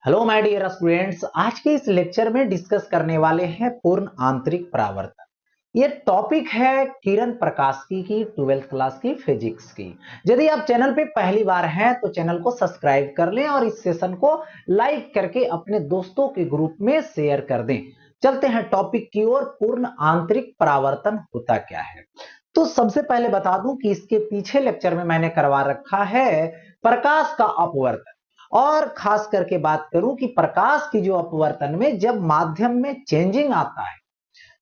Hello my dear students, आज के इस लेक्चर में डिस्कस करने वाले हैं पूर्ण आंतरिक परावर्तन। ये टॉपिक है किरण प्रकाश की 12th क्लास की फिजिक्स की। यदि आप चैनल पे पहली बार हैं तो चैनल को सब्सक्राइब कर लें और इस सेशन को लाइक करके अपने दोस्तों के ग्रुप में शेयर कर दें। चलते हैं टॉपिक की ओर। पूर्ण आंतरिक परावर्तन होता क्या है? तो सबसे पहले बता दूं कि इसके पीछे लेक्चर में मैंने करवा रखा है प्रकाश का अपवर्तन। और खास करके बात करूं कि प्रकाश की जो अपवर्तन में जब माध्यम में चेंजिंग आता है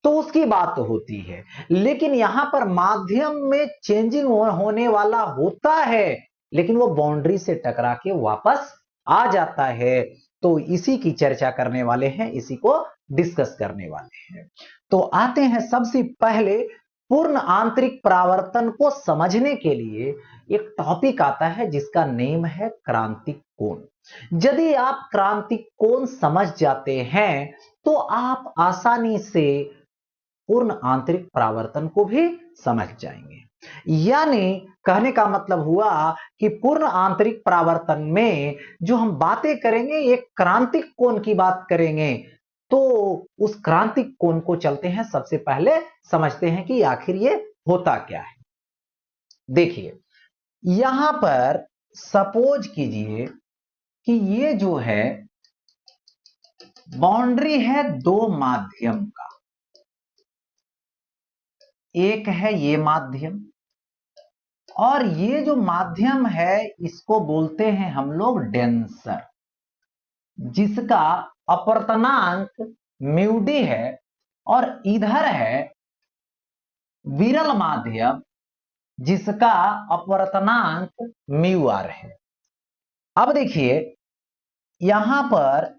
तो उसकी बात होती है, लेकिन यहां पर माध्यम में चेंजिंग होने वाला होता है लेकिन वो बाउंड्री से टकरा के वापस आ जाता है। तो इसी की चर्चा करने वाले हैं, इसी को डिस्कस करने वाले हैं। तो आते हैं सबसे पहले पूर्ण आंतरिक परावर्तन को समझने के लिए एक टॉपिक आता है जिसका नेम है क्रांतिक कोण। यदि आप क्रांतिक कोण समझ जाते हैं तो आप आसानी से पूर्ण आंतरिक परावर्तन को भी समझ जाएंगे। यानी कहने का मतलब हुआ कि पूर्ण आंतरिक परावर्तन में जो हम बातें करेंगे एक क्रांतिक कोण की बात करेंगे। तो उस क्रांतिक कोण को चलते हैं, सबसे पहले समझते हैं कि आखिर ये होता क्या है। देखिए, यहां पर सपोज कीजिए कि ये जो है बाउंड्री है दो माध्यम का। एक है ये माध्यम और ये जो माध्यम है इसको बोलते हैं हम लोग डेंसर, जिसका अपवर्तनांक म्यू डी है। और इधर है विरल माध्यम जिसका अपवर्तनांक म्यू आर है। अब देखिए, यहां पर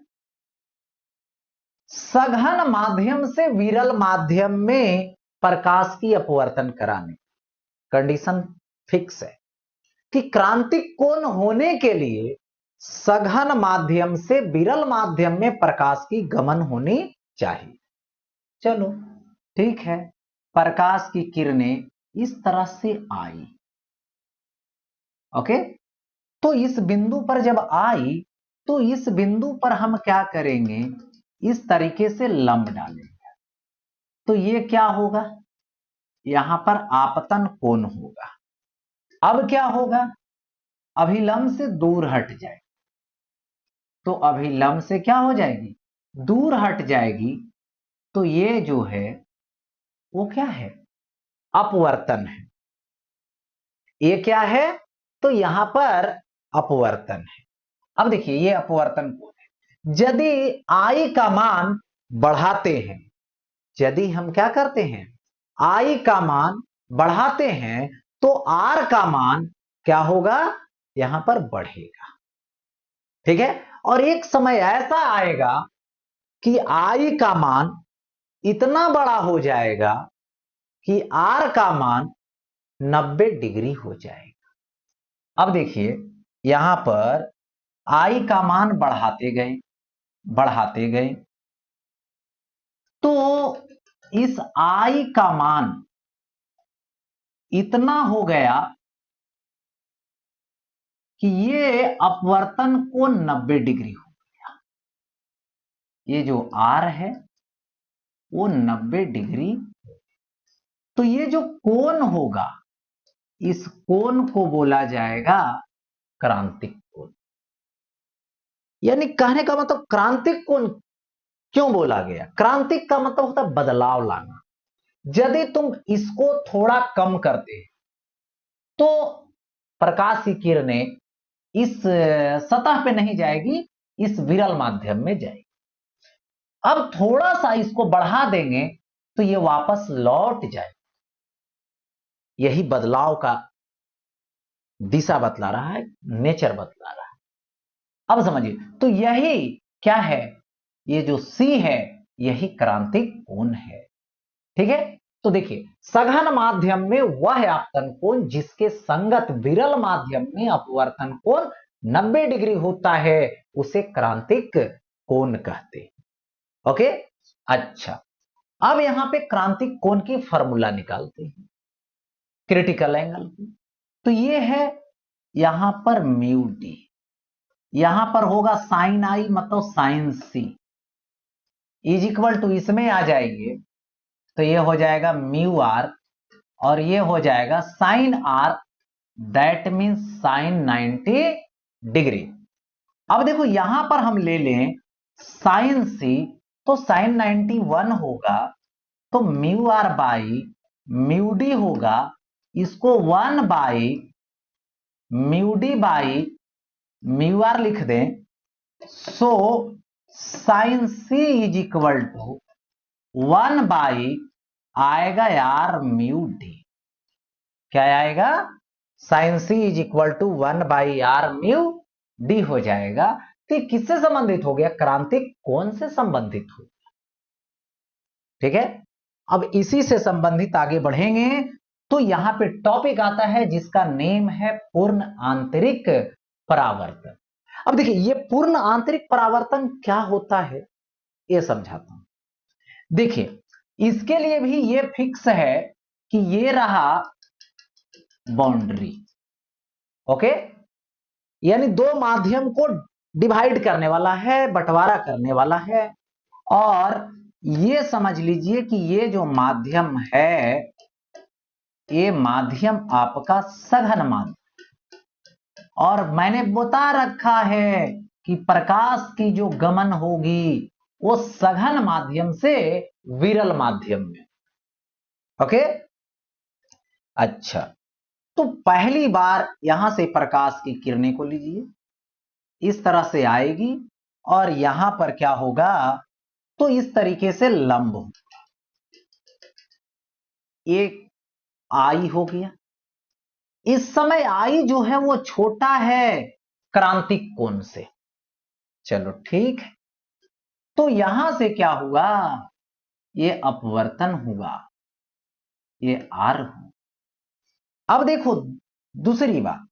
सघन माध्यम से विरल माध्यम में प्रकाश की अपवर्तन कराने कंडीशन फिक्स है कि क्रांतिक कोण होने के लिए सघन माध्यम से विरल माध्यम में प्रकाश की गमन होनी चाहिए। चलो ठीक है, प्रकाश की किरणें इस तरह से आई। ओके, तो इस बिंदु पर जब आई तो इस बिंदु पर हम क्या करेंगे, इस तरीके से लंब डालेंगे। तो ये क्या होगा, यहां पर आपतन कोण होगा। अब क्या होगा, अभिलंब से दूर हट जाएगी। तो अभिलंब से क्या हो जाएगी, दूर हट जाएगी। तो ये जो है वो क्या है, अपवर्तन है। ये क्या है, तो यहां पर अपवर्तन है। अब देखिए, ये अपवर्तन कोण है। यदि आई का मान बढ़ाते हैं, यदि हम क्या करते हैं, आई का मान बढ़ाते हैं तो आर का मान क्या होगा, यहां पर बढ़ेगा। ठीक है, और एक समय ऐसा आएगा कि आई का मान इतना बड़ा हो जाएगा कि आर का मान 90 डिग्री हो जाएगा। अब देखिए, यहां पर आई का मान बढ़ाते गए बढ़ाते गए तो इस आई का मान इतना हो गया कि ये अपवर्तन कोण 90 डिग्री हो गया। ये जो आर है वो 90 डिग्री। तो ये जो कोण होगा, इस कोण को बोला जाएगा क्रांतिक कोण। यानी कहने का मतलब क्रांतिक कोण क्यों बोला गया, क्रांतिक का मतलब होता है बदलाव लाना। यदि तुम इसको थोड़ा कम करते तो प्रकाश की किरणें इस सतह पे नहीं जाएगी, इस विरल माध्यम में जाएगी। अब थोड़ा सा इसको बढ़ा देंगे तो ये वापस लौट जाए। यही बदलाव का दिशा बतला रहा है, नेचर बतला रहा है। अब समझिए, तो यही क्या है, ये जो सी है यही क्रांतिक कोण है। ठीक है, तो देखिए, सघन माध्यम में वह आपतन कोण जिसके संगत विरल माध्यम में अपवर्तन कोण 90 डिग्री होता है उसे क्रांतिक कोण कहते हैं। ओके, अच्छा, अब यहां पे क्रांतिक कोण की फॉर्मूला निकालते हैं, क्रिटिकल एंगल की। तो ये है यहां पर म्यू डी। यहां पर होगा साइन आई मतलब sine c is equal to, इसमें आ जाएंगे तो ये हो जाएगा म्यू आर और ये हो जाएगा sine r, that means sine 90 degree. अब देखो यहां पर हम ले लें साइन सी तो साइन 91 होगा, तो mu r by mu d होगा, इसको 1 by mu d by mu r लिख दें। So sine c is equal to 1 by आएगा यार म्यू डी। क्या आएगा? Sine c is equal to 1 by r mu d हो जाएगा। तो ये किससे संबंधित हो गया? क्रांतिक कोण से संबंधित हो गया। ठीक है, अब इसी से संबंधित आगे बढ़ेंगे तो यहां पे टॉपिक आता है जिसका नेम है पूर्ण आंतरिक परावर्तन। अब देखिए ये पूर्ण आंतरिक परावर्तन क्या होता है ये समझाता हूं। देखिए इसके लिए भी ये फिक्स है कि ये रहा बाउंड्री, ओके, यानी दो माध्यम को डिवाइड करने वाला है, बंटवारा करने वाला है। और ये समझ लीजिए कि ये जो माध्यम है ये माध्यम आपका सघन माध्यम, और मैंने बता रखा है कि प्रकाश की जो गमन होगी वो सघन माध्यम से विरल माध्यम में। ओके, अच्छा, तो पहली बार यहां से प्रकाश की किरणें को लीजिए, इस तरह से आएगी और यहां पर क्या होगा तो इस तरीके से लंब हो, एक आई हो गया। इस समय आई जो है वो छोटा है क्रांतिक कोण से। चलो ठीक है, तो यहां से क्या हुआ, ये अपवर्तन हुआ, ये आर हुआ। अब देखो दूसरी बात,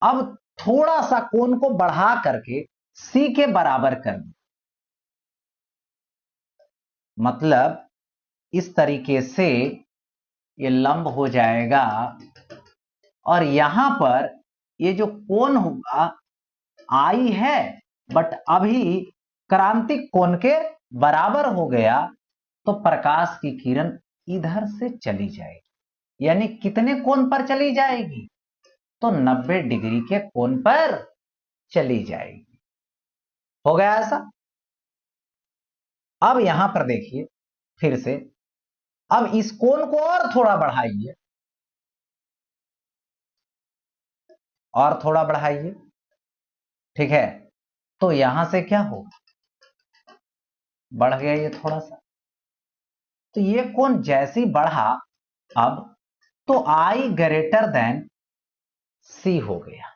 अब थोड़ा सा कोण को बढ़ा करके सी के बराबर कर दो, मतलब इस तरीके से ये लंब हो जाएगा और यहां पर ये जो कोण होगा आई है बट अभी क्रांतिक कोण के बराबर हो गया, तो प्रकाश की किरण इधर से चली जाएगी। यानी कितने कोण पर चली जाएगी? तो 90 डिग्री के कोण पर चली जाएगी। हो गया ऐसा? अब यहां पर देखिए फिर से, अब इस कोण को और थोड़ा बढ़ाइए, और थोड़ा बढ़ाइए, ठीक है, तो यहां से क्या होगा, बढ़ गया ये थोड़ा सा, तो ये कोण जैसी बढ़ा अब तो आई ग्रेटर देन सी हो गया,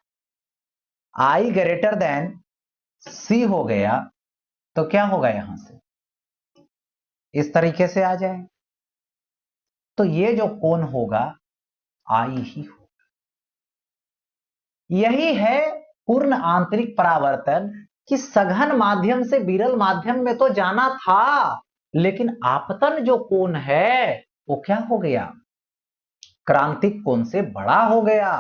आई ग्रेटर देन सी हो गया, तो क्या होगा यहां से इस तरीके से आ जाए, तो ये जो कोण होगा आई ही होगा। यही है पूर्ण आंतरिक परावर्तन कि सघन माध्यम से विरल माध्यम में तो जाना था, लेकिन आपतन जो कोण है वो क्या हो गया, क्रांतिक कोण से बड़ा हो गया।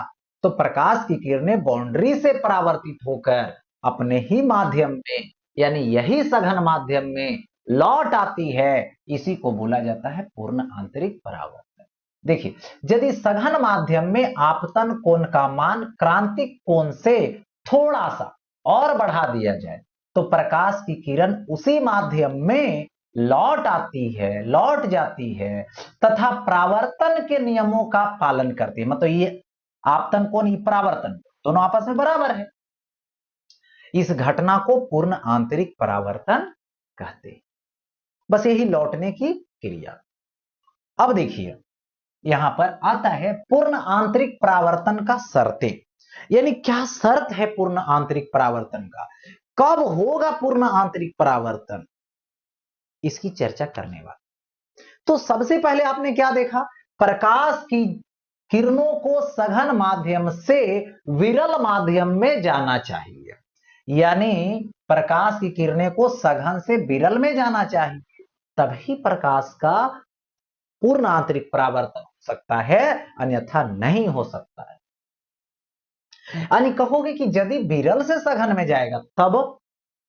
तो प्रकाश की किरणें बाउंड्री से परावर्तित होकर अपने ही माध्यम में यानी यही सघन माध्यम में लौट आती है, इसी को बोला जाता है पूर्ण आंतरिक परावर्तन। देखिए यदि सघन माध्यम में आपतन कोण का मान क्रांतिक कोण से थोड़ा सा और बढ़ा दिया जाए तो प्रकाश की किरण उसी माध्यम में लौट आती है, लौट जाती है तथा परावर्तन के नियमों का पालन करती है। मतलब ये आपतन कोण, ये परावर्तन दोनों आपस में बराबर है। इस घटना को पूर्ण आंतरिक परावर्तन कहते हैं। बस यही लौटने की क्रिया। अब देखिए यहां पर आता है पूर्ण आंतरिक परावर्तन का शर्तें, यानी क्या शर्त है पूर्ण आंतरिक परावर्तन का, कब होगा पूर्ण आंतरिक परावर्तन, इसकी चर्चा करने वाले। तो सबसे पहले आपने क्या देखा, प्रकाश की किरणों को सघन माध्यम से विरल माध्यम में जाना चाहिए, यानी प्रकाश की किरणें को सघन से विरल में जाना चाहिए, तभी प्रकाश का पूर्ण आंतरिक परावर्तन हो सकता है, अन्यथा नहीं हो सकता है। यानी कहोगे कि यदि विरल से सघन में जाएगा तब,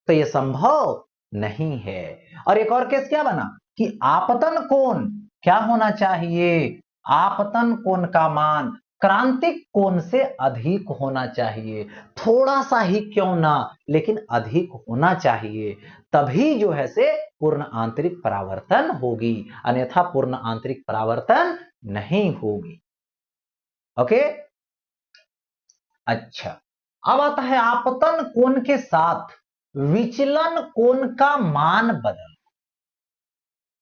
तो यह संभव नहीं है। और एक और केस क्या बना कि आपतन कोण क्या होना चाहिए, आपतन कोण का मान क्रांतिक कोण से अधिक होना चाहिए, थोड़ा सा ही क्यों ना लेकिन अधिक होना चाहिए, तभी जो है से पूर्ण आंतरिक परावर्तन होगी, अन्यथा पूर्ण आंतरिक परावर्तन नहीं होगी। ओके, अच्छा, अब आता है आपतन कोण के साथ विचलन कोण का मान बदल,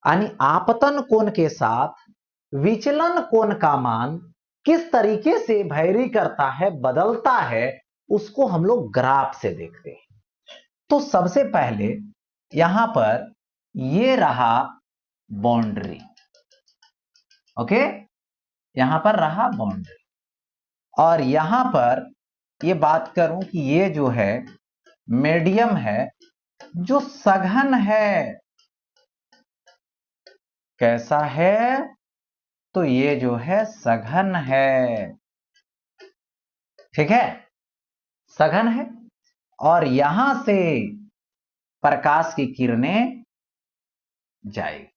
यानी आपतन कोण के साथ विचलन कोण का मान किस तरीके से वैरी करता है, बदलता है, उसको हम लोग ग्राफ से देखते हैं। तो सबसे पहले यहां पर ये रहा बाउंड्री, ओके, यहां पर रहा बाउंड्री, और यहां पर ये बात करूं कि ये जो है मीडियम है जो सघन है, कैसा है, तो ये जो है सघन है, ठीक है, सघन है, और यहां से प्रकाश की किरणें जाएगी,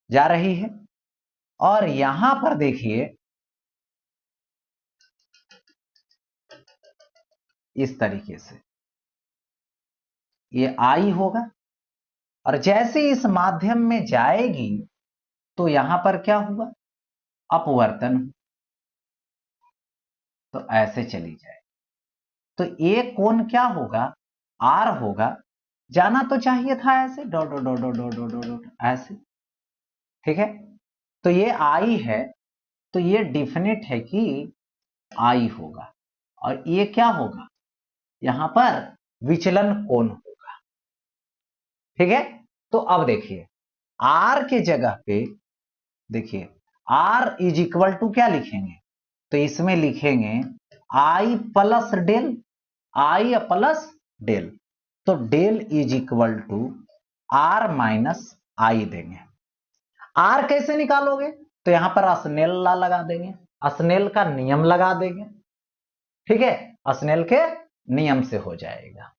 जा रही है, और यहां पर देखिए इस तरीके से ये आई होगा, और जैसे इस माध्यम में जाएगी तो यहां पर क्या हुआ, अपवर्तन, तो ऐसे चली जाए, तो ये कोण क्या होगा, आर होगा, जाना तो चाहिए था ऐसे dot dot dot dot dot dot dot ऐसे, ठीक है, तो ये आई है, तो ये डिफिनिट है कि आई होगा, और ये क्या होगा, यहां पर विचलन कोण होगा, ठीक है। तो अब देखिए आर के जगह पे देखिए आर इज इक्वल टू क्या लिखेंगे, तो इसमें लिखेंगे I plus del, I plus del, तो del is equal to R minus I देंगे। आर कैसे निकालोगे, तो यहां पर स्नेल लॉ लगा देंगे, स्नेल का नियम लगा देंगे, ठीक है, स्नेल के नियम से हो जाएगा,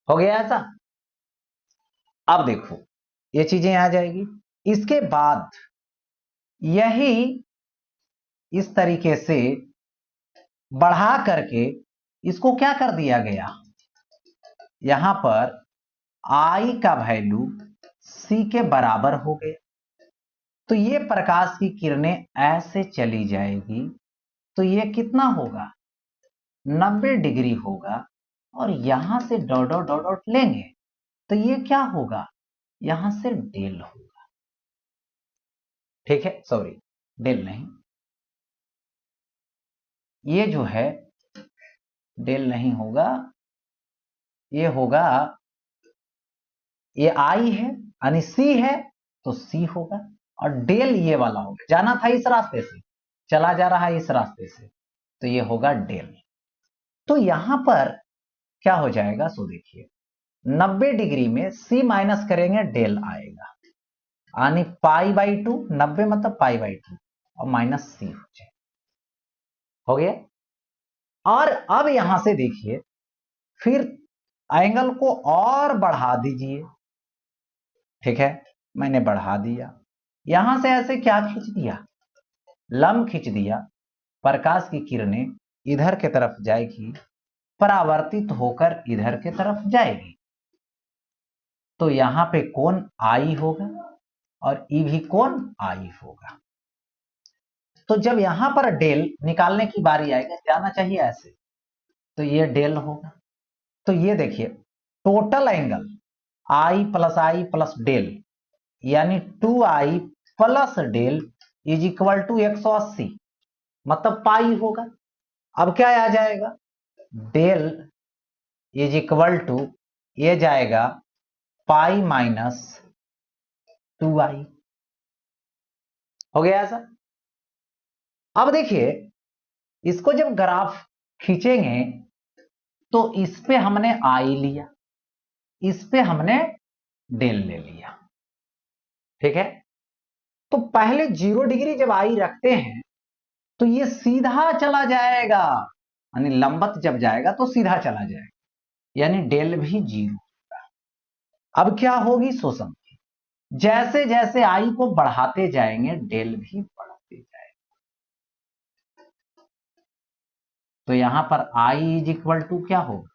हो गया ऐसा। अब देखो ये चीजें आ जाएगी, इसके बाद यही इस तरीके से बढ़ा करके इसको क्या कर दिया गया, यहां पर आई का वैल्यू सी के बराबर हो गया, तो ये प्रकाश की किरणें ऐसे चली जाएगी, तो ये कितना होगा, 90 डिग्री होगा, और यहां से डॉट डॉट डॉट डॉट लेंगे तो ये क्या होगा, यहां से डेल होगा, ठीक है, सॉरी डेल नहीं, ये जो है डेल नहीं होगा, ये होगा, ये आई है यानी सी है, तो सी होगा, और डेल ये वाला होगा, जाना था इस रास्ते से, चला जा रहा है इस रास्ते से, तो ये होगा डेल। तो यहां पर क्या हो जाएगा, सो देखिए 90 डिग्री में सी माइनस करेंगे डेल आएगा, यानी पाई बाई 2, 90 मतलब पाई बाई 2, और माइनस सी हो जाए, हो गया। और अब यहां से देखिए फिर एंगल को और बढ़ा दीजिए, ठीक है, मैंने बढ़ा दिया, यहां से ऐसे क्या खींच दिया, लंब खींच दिया, प्रकाश की किरणें इधर की तरफ जाएगी, परावर्तित होकर इधर की तरफ जाएगी, तो यहां पे कोण आई होगा, और ई भी कोण आई होगा, तो जब यहां पर डेल निकालने की बारी आएगी, जाना चाहिए ऐसे, तो ये डेल होगा, तो ये देखिए total angle i plus del यानी 2i plus del is equal to 180, मतलब पाई होगा। अब क्या आ जाएगा, डेल इज इक्वल टू ये जाएगा पाई माइनस 2i, हो गया ऐसा। अब देखिए इसको जब ग्राफ खींचेंगे तो इस पे हमने आई लिया, इस पे हमने डेल ले लिया, ठीक है, तो पहले 0 डिग्री जब आई रखते हैं तो ये सीधा चला जाएगा, यानी लंबवत जब जाएगा तो सीधा चला जाएगा, यानी डेल भी 0 होगा। अब क्या होगी सो समझिए, जैसे जैसे आई को बढ़ाते जाएंगे डेल भी बढ़ते जाएगा। तो यहां पर आई इज इक्वल टू क्या होगा,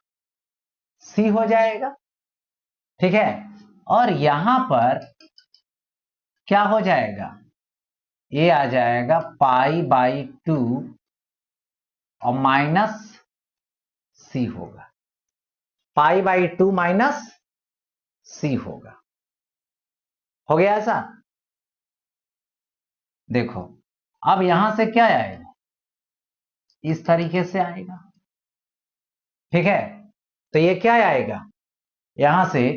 सी हो जाएगा, ठीक है। और यहां पर क्या हो जाएगा, ये आ जाएगा पाई बाई 2 और माइनस सी होगा, पाई बाई 2 माइनस सी होगा। हो गया ऐसा? देखो अब यहां से क्या आएगा, इस तरीके से आएगा, ठीक है। तो ये क्या आएगा, यहां से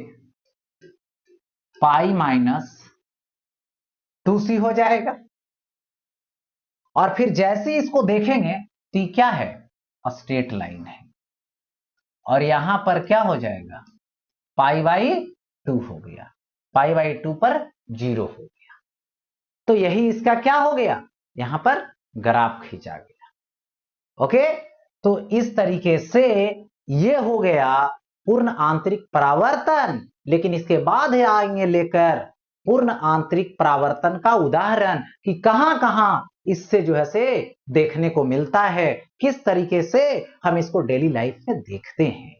पाई माइनस 2c हो जाएगा। और फिर जैसे इसको देखेंगे तो ये क्या है, स्ट्रेट लाइन है, और यहां पर क्या हो जाएगा, पाई बाई 2 हो गया, पाई बाई 2 पर 0 हो गया। तो यही इसका क्या हो गया, यहां पर ग्राफ खींचा गया। ओके, तो इस तरीके से ये हो गया पूर्ण आंतरिक परावर्तन। लेकिन इसके बाद आएंगे लेकर पूर्ण आंतरिक परावर्तन का उदाहरण कि कहां कहां इससे जो है से देखने को मिलता है, किस तरीके से हम इसको डेली लाइफ में देखते हैं।